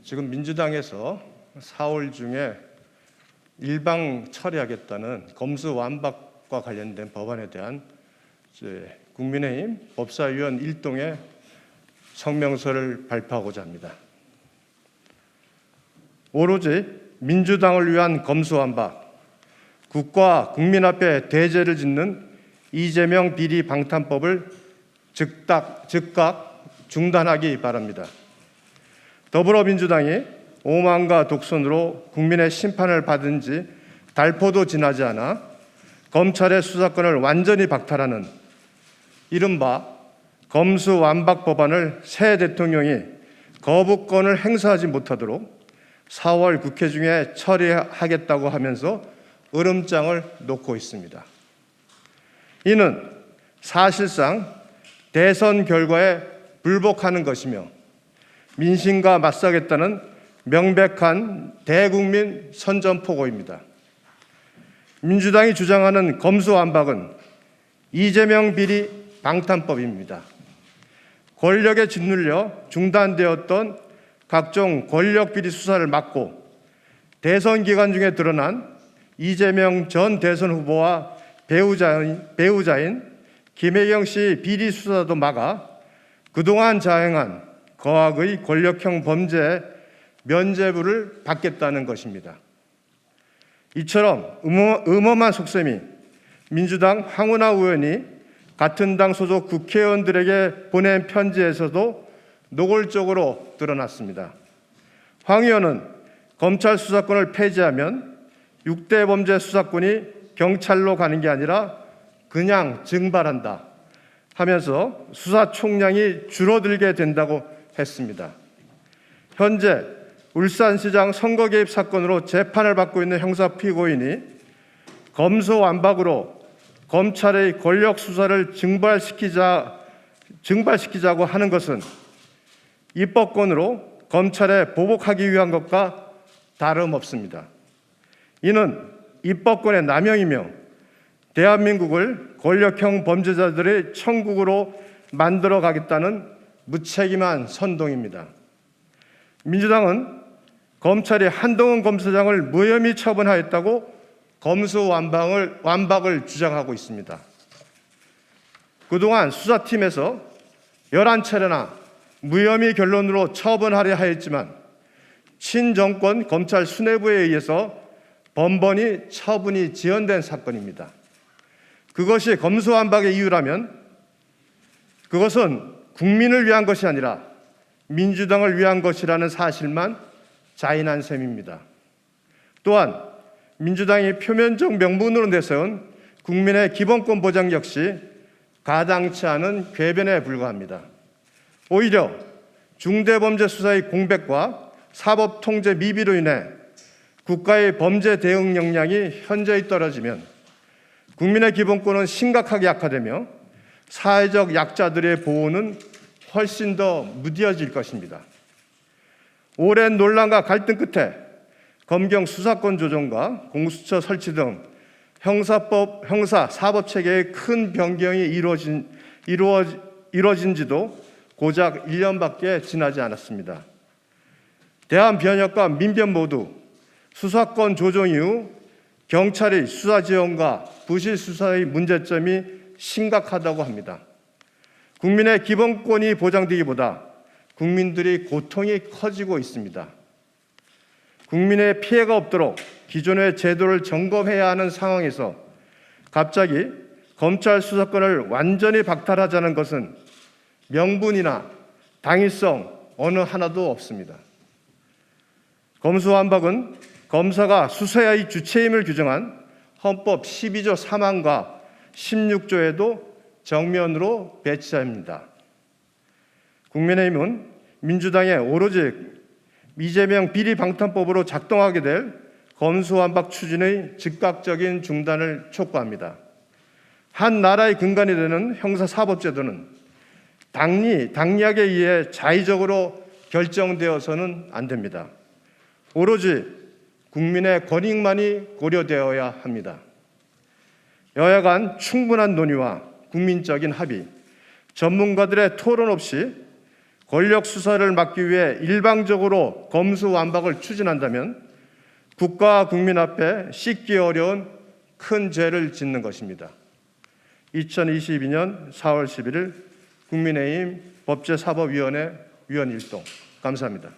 지금 민주당에서 4월 중에 일방 처리하겠다는 검수완박과 관련된 법안에 대한 국민의힘 법사위원 일동의 성명서를 발표하고자 합니다. 오로지 민주당을 위한 검수완박, 국가 국민 앞에 대죄를 짓는 이재명 비리 방탄법을 즉각 중단하기 바랍니다. 더불어민주당이 오만과 독선으로 국민의 심판을 받은 지 달포도 지나지 않아 검찰의 수사권을 완전히 박탈하는 이른바 검수완박 법안을 새 대통령이 거부권을 행사하지 못하도록 4월 국회 중에 처리하겠다고 하면서 으름장을 놓고 있습니다. 이는 사실상 대선 결과에 불복하는 것이며 민심과 맞서겠다는 명백한 대국민 선전포고입니다. 민주당이 주장하는 검수완박은 이재명 비리 방탄법입니다. 권력에 짓눌려 중단되었던 각종 권력 비리 수사를 막고 대선 기간 중에 드러난 이재명 전 대선 후보와 배우자인 김혜경 씨 비리 수사도 막아 그동안 자행한 거악의 권력형 범죄에 면죄부를 받겠다는 것입니다. 이처럼 음험한 속셈이 민주당 황운하 의원이 같은 당 소속 국회의원들에게 보낸 편지에서도 노골적으로 드러났습니다. 황 의원은 검찰 수사권을 폐지하면 6대 범죄 수사권이 경찰로 가는 게 아니라 그냥 증발한다 하면서 수사 총량이 줄어들게 된다고 했습니다. 현재 울산시장 선거 개입 사건으로 재판을 받고 있는 형사 피고인이 검수완박으로 검찰의 권력 수사를 증발시키자고 하는 것은 입법권으로 검찰에 보복하기 위한 것과 다름없습니다. 이는 입법권의 남용이며 대한민국을 권력형 범죄자들의 천국으로 만들어 가겠다는 무책임한 선동입니다. 민주당은 검찰이 한동훈 검사장을 무혐의 처분하였다고 검수완박을 주장하고 있습니다. 그동안 수사팀에서 11차례나 무혐의 결론으로 처분하려 하였지만 친정권 검찰 수뇌부에 의해서 번번이 처분이 지연된 사건입니다. 그것이 검수완박의 이유라면 그것은 국민을 위한 것이 아니라 민주당을 위한 것이라는 사실만 자인한 셈입니다. 또한 민주당이 표면적 명분으로 내세운 국민의 기본권 보장 역시 가당치 않은 궤변에 불과합니다. 오히려 중대범죄 수사의 공백과 사법 통제 미비로 인해 국가의 범죄 대응 역량이 현저히 떨어지면 국민의 기본권은 심각하게 악화되며 사회적 약자들의 보호는 훨씬 더 무뎌질 것입니다. 오랜 논란과 갈등 끝에 검경 수사권 조정과 공수처 설치 등 형사 사법 체계의 큰 변경이 이루어진 지도 고작 1년밖에 지나지 않았습니다. 대한변협과 민변 모두 수사권 조정 이후 경찰의 수사 지원과 부실 수사의 문제점이 심각하다고 합니다. 국민의 기본권이 보장되기보다 국민들의 고통이 커지고 있습니다. 국민의 피해가 없도록 기존의 제도를 점검해야 하는 상황에서 갑자기 검찰 수사권을 완전히 박탈하자는 것은 명분이나 당위성 어느 하나도 없습니다. 검수완박은 검사가 수사의 주체임을 규정한 헌법 12조 3항과 16조에도 정면으로 배치합니다. 국민의힘은 민주당의 오로지 이재명 비리 방탄법으로 작동하게 될 검수완박 추진의 즉각적인 중단을 촉구합니다. 한 나라의 근간이 되는 형사사법제도는 당리학에 의해 자의적으로 결정되어서는 안 됩니다. 오로지 국민의 권익만이 고려되어야 합니다. 여야 간 충분한 논의와 국민적인 합의, 전문가들의 토론 없이 권력 수사를 막기 위해 일방적으로 검수완박을 추진한다면 국가와 국민 앞에 씻기 어려운 큰 죄를 짓는 것입니다. 2022년 4월 11일 국민의힘 법제사법위원회 위원 일동 감사합니다.